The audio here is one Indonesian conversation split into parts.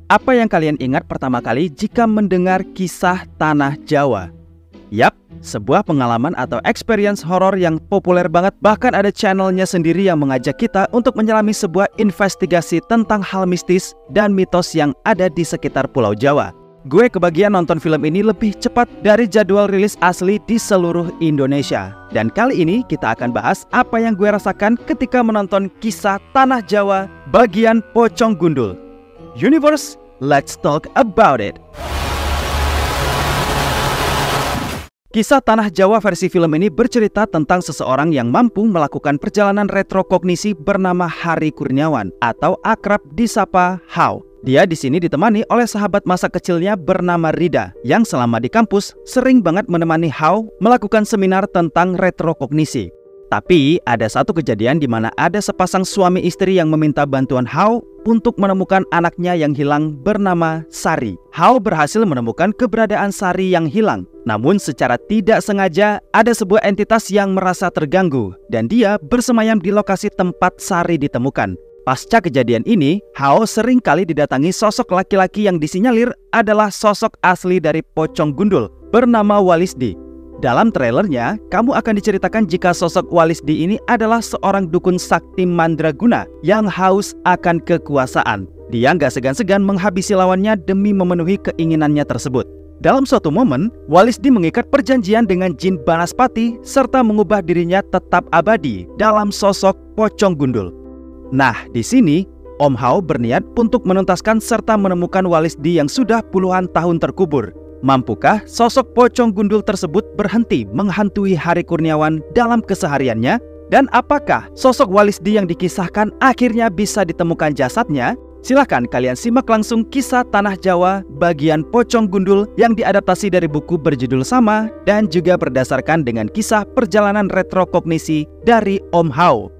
Apa yang kalian ingat pertama kali jika mendengar kisah Tanah Jawa? Yap, sebuah pengalaman atau experience horor yang populer banget. Bahkan ada channelnya sendiri yang mengajak kita untuk menyelami sebuah investigasi tentang hal mistis dan mitos yang ada di sekitar Pulau Jawa. Gue kebagian nonton film ini lebih cepat dari jadwal rilis asli di seluruh Indonesia. Dan kali ini kita akan bahas apa yang gue rasakan ketika menonton kisah Tanah Jawa bagian Pocong Gundul. Universe, let's talk about it. Kisah Tanah Jawa versi film ini bercerita tentang seseorang yang mampu melakukan perjalanan retrokognisi bernama Hari Kurniawan atau akrab disapa Hao. Dia di sini ditemani oleh sahabat masa kecilnya bernama Rida yang selama di kampus sering banget menemani Hao melakukan seminar tentang retrokognisi. Tapi ada satu kejadian di mana ada sepasang suami istri yang meminta bantuan Hao untuk menemukan anaknya yang hilang bernama Sari. Hao berhasil menemukan keberadaan Sari yang hilang. Namun secara tidak sengaja ada sebuah entitas yang merasa terganggu dan dia bersemayam di lokasi tempat Sari ditemukan. Pasca kejadian ini, Hao sering kali didatangi sosok laki-laki yang disinyalir adalah sosok asli dari Pocong Gundul bernama Walisdi. Dalam trailernya, kamu akan diceritakan jika sosok Walisdi ini adalah seorang dukun sakti mandraguna yang haus akan kekuasaan. Dia nggak segan-segan menghabisi lawannya demi memenuhi keinginannya tersebut. Dalam suatu momen, Walisdi mengikat perjanjian dengan jin Banaspati serta mengubah dirinya tetap abadi dalam sosok Pocong Gundul. Nah, di sini Om Hao berniat untuk menuntaskan serta menemukan Walisdi yang sudah puluhan tahun terkubur. Mampukah sosok Pocong Gundul tersebut berhenti menghantui Hari Kurniawan dalam kesehariannya? Dan apakah sosok Walisdi yang dikisahkan akhirnya bisa ditemukan jasadnya? Silahkan kalian simak langsung kisah Tanah Jawa bagian Pocong Gundul yang diadaptasi dari buku berjudul sama dan juga berdasarkan dengan kisah perjalanan retrokognisi dari Om Hao.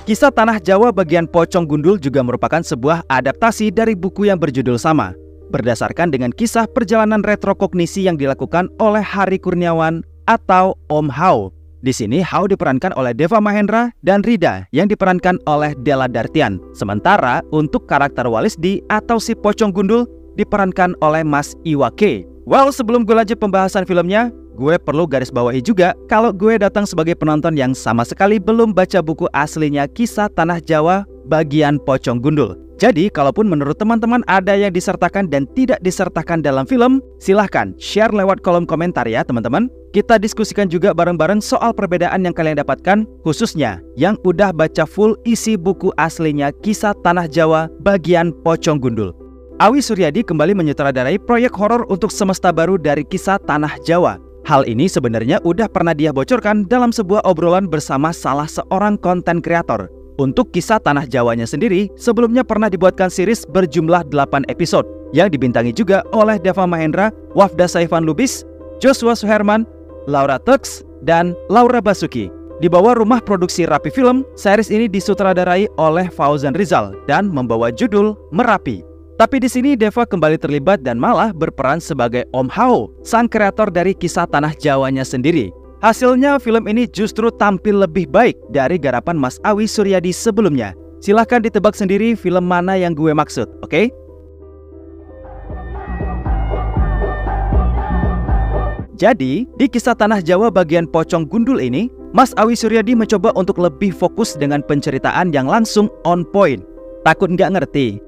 Kisah Tanah Jawa bagian Pocong Gundul juga merupakan sebuah adaptasi dari buku yang berjudul sama, berdasarkan dengan kisah perjalanan retrokognisi yang dilakukan oleh Hari Kurniawan atau Om Hao. Di sini Hao diperankan oleh Deva Mahendra dan Rida yang diperankan oleh Della Dartian. Sementara untuk karakter Walisdi atau si Pocong Gundul diperankan oleh Mas Iwake. Well, sebelum gue lanjut pembahasan filmnya, gue perlu garis bawahi juga kalau gue datang sebagai penonton yang sama sekali belum baca buku aslinya kisah Tanah Jawa bagian Pocong Gundul. Jadi kalaupun menurut teman-teman ada yang disertakan dan tidak disertakan dalam film, silahkan share lewat kolom komentar ya teman-teman. Kita diskusikan juga bareng-bareng soal perbedaan yang kalian dapatkan, khususnya yang udah baca full isi buku aslinya kisah Tanah Jawa bagian Pocong Gundul. Awi Suryadi kembali menyutradarai proyek horor untuk semesta baru dari kisah Tanah Jawa. Hal ini sebenarnya udah pernah dia bocorkan dalam sebuah obrolan bersama salah seorang konten kreator. Untuk kisah Tanah Jawanya sendiri, sebelumnya pernah dibuatkan series berjumlah 8 episode yang dibintangi juga oleh Deva Mahendra, Wafda Saifan Lubis, Joshua Suherman, Laura Tux, dan Laura Basuki. Di bawah rumah produksi Rapi Film, series ini disutradarai oleh Fauzan Rizal dan membawa judul Merapi. Tapi di sini Deva kembali terlibat dan malah berperan sebagai Om Hao, sang kreator dari kisah Tanah Jawanya sendiri. Hasilnya film ini justru tampil lebih baik dari garapan Mas Awi Suryadi sebelumnya. Silahkan ditebak sendiri film mana yang gue maksud, oke? Jadi, di kisah Tanah Jawa bagian Pocong Gundul ini, Mas Awi Suryadi mencoba untuk lebih fokus dengan penceritaan yang langsung on point. Takut nggak ngerti?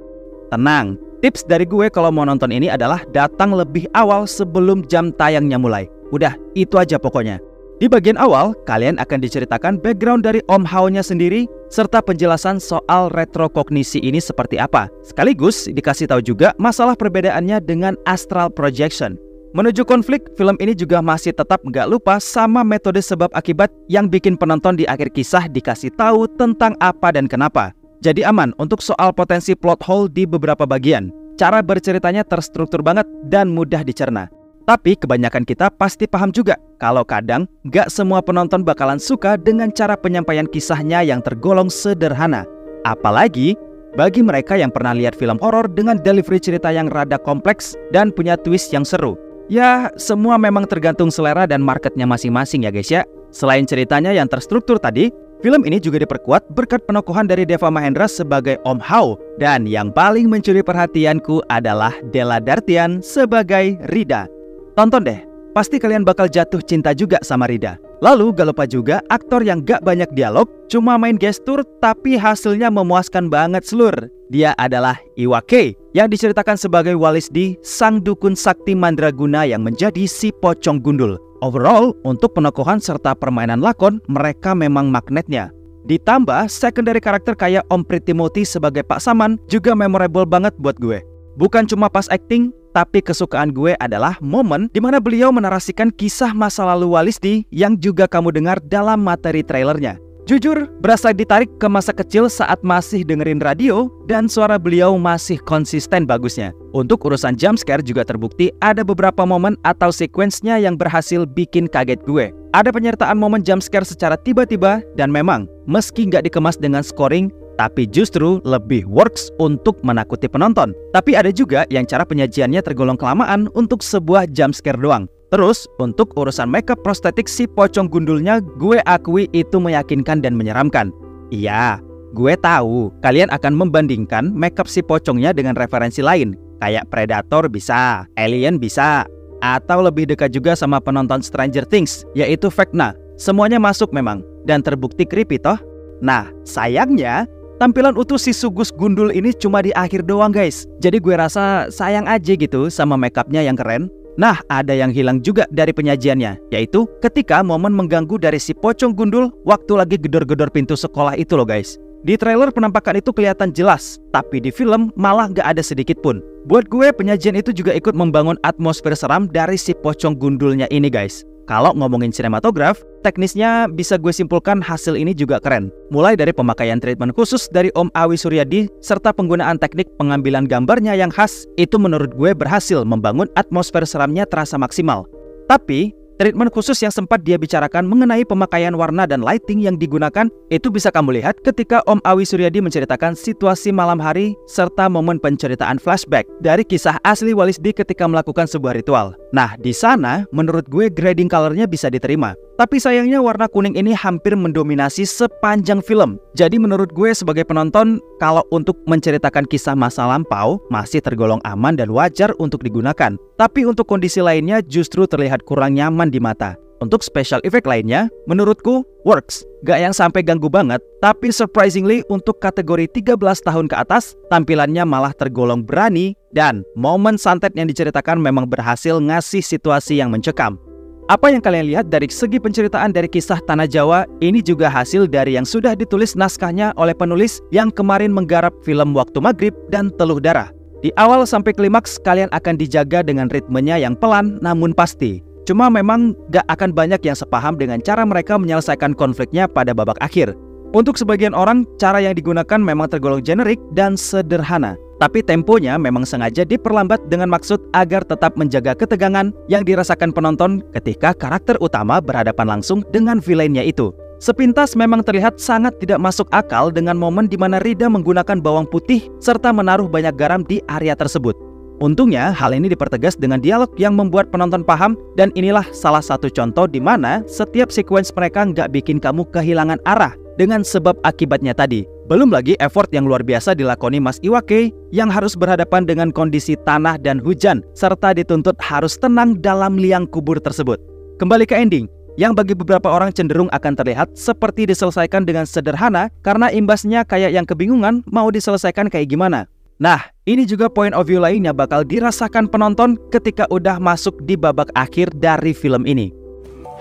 Tenang, tips dari gue kalau mau nonton ini adalah datang lebih awal sebelum jam tayangnya mulai. Udah, itu aja pokoknya. Di bagian awal, kalian akan diceritakan background dari Om Hao-nya sendiri, serta penjelasan soal retrokognisi ini seperti apa. Sekaligus dikasih tahu juga masalah perbedaannya dengan astral projection. Menuju konflik, film ini juga masih tetap nggak lupa sama metode sebab akibat yang bikin penonton di akhir kisah dikasih tahu tentang apa dan kenapa. Jadi aman untuk soal potensi plot hole di beberapa bagian. Cara berceritanya terstruktur banget dan mudah dicerna. Tapi kebanyakan kita pasti paham juga kalau kadang gak semua penonton bakalan suka dengan cara penyampaian kisahnya yang tergolong sederhana. Apalagi bagi mereka yang pernah lihat film horor dengan delivery cerita yang rada kompleks dan punya twist yang seru. Ya, semua memang tergantung selera dan marketnya masing-masing ya guys ya. Selain ceritanya yang terstruktur tadi, Film ini juga diperkuat berkat penokohan dari Deva Mahendra sebagai Om Hao. Dan yang paling mencuri perhatianku adalah Della Dartian sebagai Rida. Tonton deh, pasti kalian bakal jatuh cinta juga sama Rida. Lalu gak lupa juga aktor yang gak banyak dialog, cuma main gestur tapi hasilnya memuaskan banget seluruh. Dia adalah Iwa K yang diceritakan sebagai Walisdi, sang dukun sakti mandraguna yang menjadi si pocong gundul. Overall, untuk penokohan serta permainan lakon, mereka memang magnetnya. Ditambah, secondary karakter kayak Om Pritimoti sebagai Pak Saman juga memorable banget buat gue. Bukan cuma pas acting, tapi kesukaan gue adalah momen di mana beliau menarasikan kisah masa lalu Walisdi yang juga kamu dengar dalam materi trailernya. Jujur, berasa ditarik ke masa kecil saat masih dengerin radio dan suara beliau masih konsisten bagusnya. Untuk urusan jumpscare juga terbukti ada beberapa momen atau sequence-nya yang berhasil bikin kaget gue. Ada penyertaan momen jumpscare secara tiba-tiba dan memang meski nggak dikemas dengan scoring, tapi justru lebih works untuk menakuti penonton. Tapi ada juga yang cara penyajiannya tergolong kelamaan untuk sebuah jumpscare doang. Terus, untuk urusan makeup prostetik si pocong gundulnya, gue akui itu meyakinkan dan menyeramkan. Iya, gue tahu kalian akan membandingkan makeup si pocongnya dengan referensi lain. Kayak Predator bisa, Alien bisa, atau lebih dekat juga sama penonton Stranger Things, yaitu Vecna. Semuanya masuk memang, dan terbukti creepy toh. Nah, sayangnya, tampilan utuh si Sugus gundul ini cuma di akhir doang guys. Jadi gue rasa sayang aja gitu sama makeupnya yang keren. Nah, ada yang hilang juga dari penyajiannya, yaitu ketika momen mengganggu dari si pocong gundul waktu lagi gedor-gedor pintu sekolah itu loh guys. Di trailer penampakan itu kelihatan jelas, tapi di film malah gak ada sedikit pun. Buat gue penyajian itu juga ikut membangun atmosfer seram dari si pocong gundulnya ini guys. Kalau ngomongin sinematograf, teknisnya bisa gue simpulkan hasil ini juga keren. Mulai dari pemakaian treatment khusus dari Om Awi Suryadi, serta penggunaan teknik pengambilan gambarnya yang khas, itu menurut gue berhasil membangun atmosfer seramnya terasa maksimal. Tapi, treatment khusus yang sempat dia bicarakan mengenai pemakaian warna dan lighting yang digunakan, itu bisa kamu lihat ketika Om Awi Suryadi menceritakan situasi malam hari serta momen penceritaan flashback dari kisah asli Walisdi ketika melakukan sebuah ritual. Nah, di sana menurut gue grading colornya bisa diterima. Tapi sayangnya warna kuning ini hampir mendominasi sepanjang film. Jadi menurut gue sebagai penonton, kalau untuk menceritakan kisah masa lampau masih tergolong aman dan wajar untuk digunakan. Tapi untuk kondisi lainnya justru terlihat kurang nyaman di mata. Untuk special effect lainnya, menurutku works. Gak yang sampai ganggu banget, tapi surprisingly untuk kategori 13 tahun ke atas, tampilannya malah tergolong berani dan momen santet yang diceritakan memang berhasil ngasih situasi yang mencekam. Apa yang kalian lihat dari segi penceritaan dari kisah Tanah Jawa, ini juga hasil dari yang sudah ditulis naskahnya oleh penulis yang kemarin menggarap film Waktu Maghrib dan Teluh Darah. Di awal sampai klimaks kalian akan dijaga dengan ritmenya yang pelan namun pasti. Cuma memang gak akan banyak yang sepaham dengan cara mereka menyelesaikan konfliknya pada babak akhir. Untuk sebagian orang, cara yang digunakan memang tergolong generik dan sederhana. Tapi temponya memang sengaja diperlambat dengan maksud agar tetap menjaga ketegangan yang dirasakan penonton ketika karakter utama berhadapan langsung dengan villainnya itu. Sepintas memang terlihat sangat tidak masuk akal dengan momen di mana Rida menggunakan bawang putih serta menaruh banyak garam di area tersebut. Untungnya hal ini dipertegas dengan dialog yang membuat penonton paham, dan inilah salah satu contoh di mana setiap sequence mereka nggak bikin kamu kehilangan arah dengan sebab akibatnya tadi. Belum lagi effort yang luar biasa dilakoni Mas Iwa K yang harus berhadapan dengan kondisi tanah dan hujan serta dituntut harus tenang dalam liang kubur tersebut. Kembali ke ending, yang bagi beberapa orang cenderung akan terlihat seperti diselesaikan dengan sederhana karena imbasnya kayak yang kebingungan mau diselesaikan kayak gimana. Nah, ini juga point of view lainnya bakal dirasakan penonton ketika udah masuk di babak akhir dari film ini.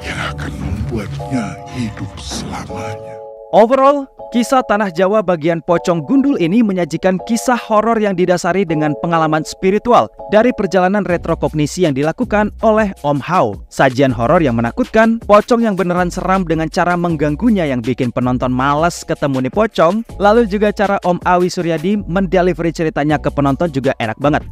Yang akan membuatnya hidup selamanya. Overall, kisah Tanah Jawa bagian Pocong Gundul ini menyajikan kisah horor yang didasari dengan pengalaman spiritual dari perjalanan retrokognisi yang dilakukan oleh Om Hao. Sajian horor yang menakutkan, pocong yang beneran seram dengan cara mengganggunya yang bikin penonton malas ketemu nih pocong, lalu juga cara Om Awi Suryadi mendelivery ceritanya ke penonton juga enak banget.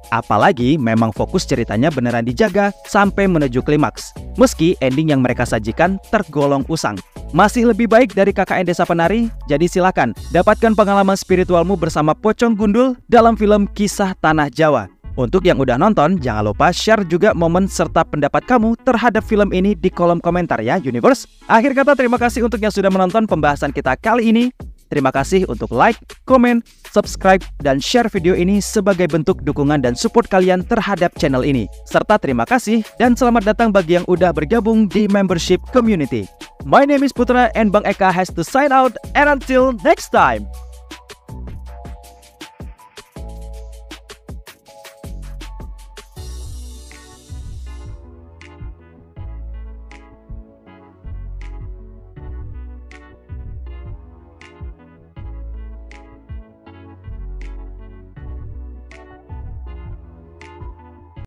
Apalagi memang fokus ceritanya beneran dijaga sampai menuju klimaks. Meski ending yang mereka sajikan tergolong usang. Masih lebih baik dari KKN Desa Penari, jadi silakan dapatkan pengalaman spiritualmu bersama Pocong Gundul dalam film Kisah Tanah Jawa. Untuk yang udah nonton, jangan lupa share juga momen serta pendapat kamu terhadap film ini di kolom komentar ya, Universe. Akhir kata, terima kasih untuk yang sudah menonton pembahasan kita kali ini. Terima kasih untuk like, komen, subscribe, dan share video ini sebagai bentuk dukungan dan support kalian terhadap channel ini. Serta terima kasih dan selamat datang bagi yang udah bergabung di membership community. My name is Putra and Bang Eka has to sign out, and until next time.